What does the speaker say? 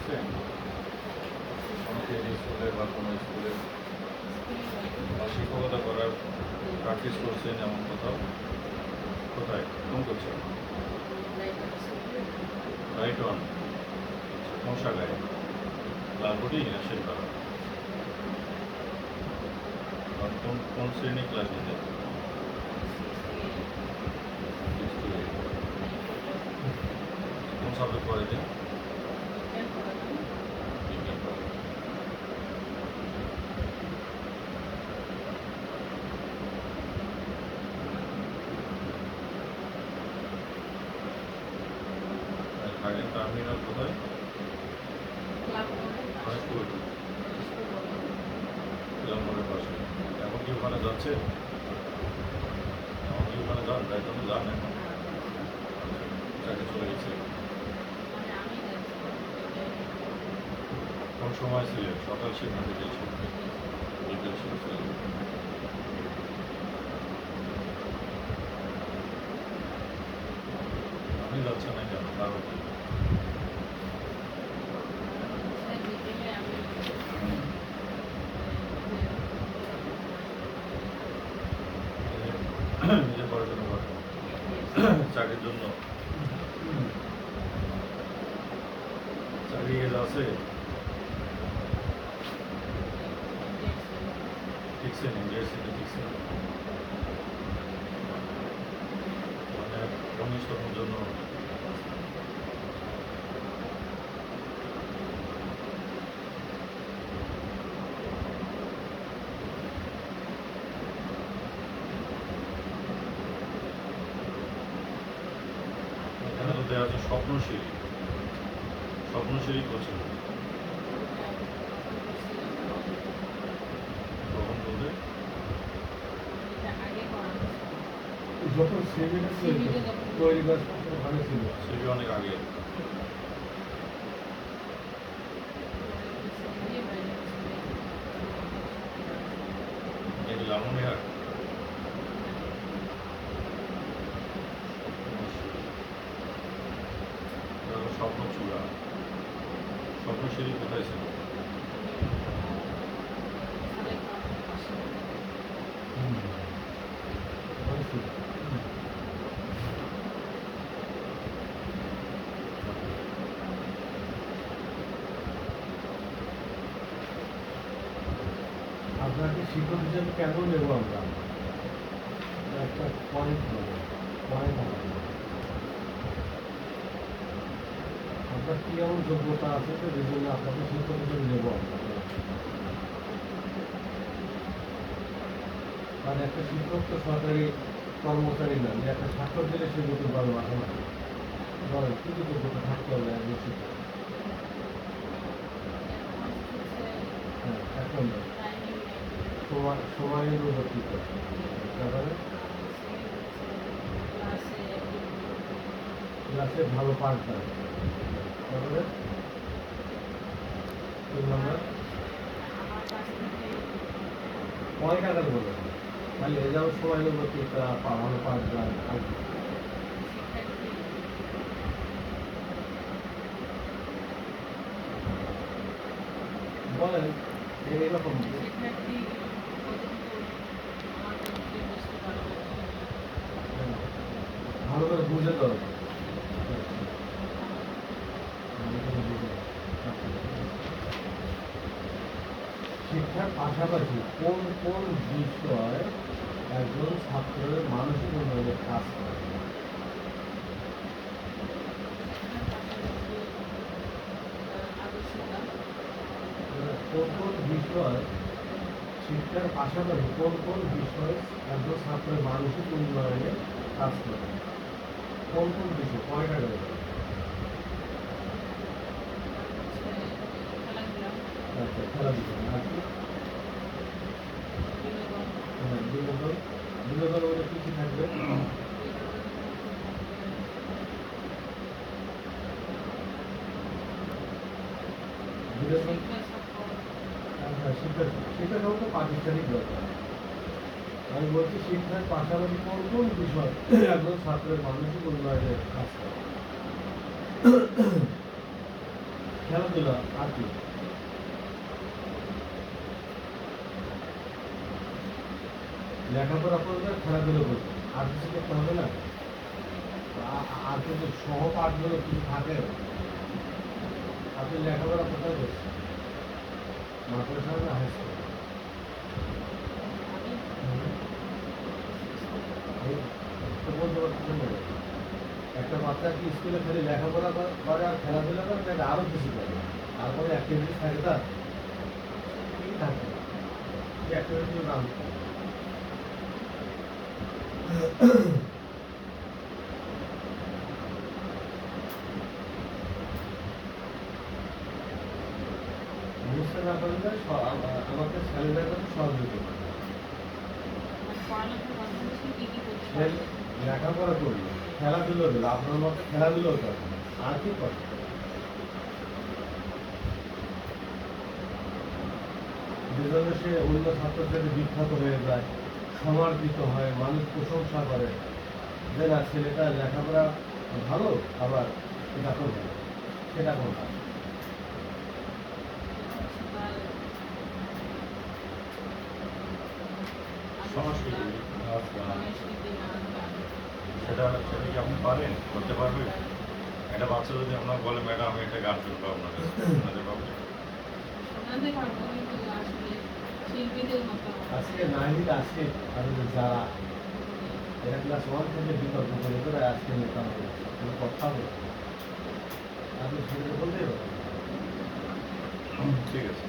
দেখছেন অনেকে স্কুলে বা কোনো স্কুলে শিক্ষকতা করার প্র্যাকটিস করছেন এমন কোথাও? কোথায় কোন করছে? রাইট অন কোন শাখায়? লালকুটি না শিল্পারা? কোন কোন শ্রেণী ক্লাস নিতে? কোন সাবজেক্ট পড়ে দিন? গার্ডেন টার্মিনাল কোথায়? মোড়ের পাশে। এখন কি ওখানে যাচ্ছে? এখন কি ওখানে যান? তাই তো যান এখন চাকরি চলে গেছে। কোন সময় ছিলেন? সকাল ছিল না বিকেল ছিল? বিকেল ছিল। আপনি যাচ্ছেন না কেন? কারণ কি? নিজে পড়াশোনা করেন চাকরির জন্য? চাকরি এজ আছে? ঠিকছেন ইন্ডিয়াসিতে ঠিকছেন মানে ঘনিষ্ঠতার জন্য এখানে তো দেওয়া আছে স্বপ্নশীলী। স্বপ্নশীলী পছন্দ কখন বলবে? যখন সিভিটা তৈরি করা ভালো ছিল, সিভি অনেক আগে। এটি লালমনিরহাট। স্বপ্ন চূড়া। স্বপ্নশীলী কোথায় ছিল? ভালো ছিল। আপনাকে শিক্ষক হিসেবে কেন নেব আমরা? একটা পয়েন্ট আপনার কি এমন যোগ্যতা আছে তো যে জন্য আপনাকে শিক্ষক হিসেবে নেব আমরা? মানে একটা শিক্ষক তো সরকারি কর্মচারী না, যে একটা স্বাক্ষর দিলে সে নতুন পারবে আসে না। বলেন কি কি যোগ্যতা থাকতে হবে একজন শিক্ষক? হ্যাঁ, এক নম্বর সময়ের অনুবর্তিত, তারপরে ক্লাসে ভালো পাঠদান, তারপরে 3 নম্বর কয় টাকার বলে খালি এ যাও সময় অনুবর্তিতা ভালো পাঠদান। বলেন এইরকম ভালো করে বুঝে দাও। শিক্ষার পাশাপাশি কোন কোন বিষয় একজন ছাত্রের মানসিক উন্নয়নের কাজ করে? কোন কোন বিষয় শিক্ষার পাশাপাশি কোন কোন বিষয় একজন ছাত্রের মানসিক উন্নয়নে কাজ করে? কোন কোন বিষয় কয়টা করে? আচ্ছা, খেলাধুলা আছে, বিনোদন। বিনোদন বলে কি কি থাকবে? বিনোদন শিক্ষা সহ তো প্রাতিষ্ঠানিক দরকার। আমি বলছি শিক্ষার পাশাপাশি কোন কোন বিষয় একজন ছাত্রের মানসিক উন্নয়নের কাজ করে? খেলাধুলা আর কি? লেখাপড়া করবে, খেলাধুলা করবে, আর কিছু করতে হবে না? আর কিন্তু সহপাঠগুলো কিছু থাকে। আপনি লেখাপড়া কোথায় করছেন? মাদ্রাসা না হাই স্কুল? তো বলতে পারছেন না। একটা বাচ্চা কি স্কুলে খালি লেখাপড়া করে আর খেলাধুলা করে, নাকি আরো কিছু করে? আর কোনো অ্যাক্টিভিটিস থাকে তার? কি থাকে? কি অ্যাক্টিভিটির নাম কি? বুঝতে না পারলে আমাকে স্যালারি করতে সহযোগিতা করবে। লেখাপড়া করবে, খেলাধুলো দিল, আপনার মতো খেলাধুলো করে, আর কি করে? যেজন্য সে অন্য ছাত্রের সাথে বিখ্যাত হয়ে যায়, সমাদৃত হয়, মানুষ প্রশংসা করে যে না ছেলেটা লেখাপড়া ভালো, আবার এটা করবে, সেটা কোনটা? সংস্কৃতি, নাচ, গান, সেটা সেটা কি আপনি পারেন, করতে পারবেন? একটা বাচ্চা যদি আপনার বলে ম্যাডাম আমি একটা গান শুনবো আপনাদের, শোনাতে পারবেন? আজকে নাহিদ আছে আর যারা এরা ক্লাস 1 থেকে বিতর্ক করে করে আজকে নেতা হবে, কোনো কথা হবে? আপনি সেটা বলতেই পারেন। ঠিক আছে।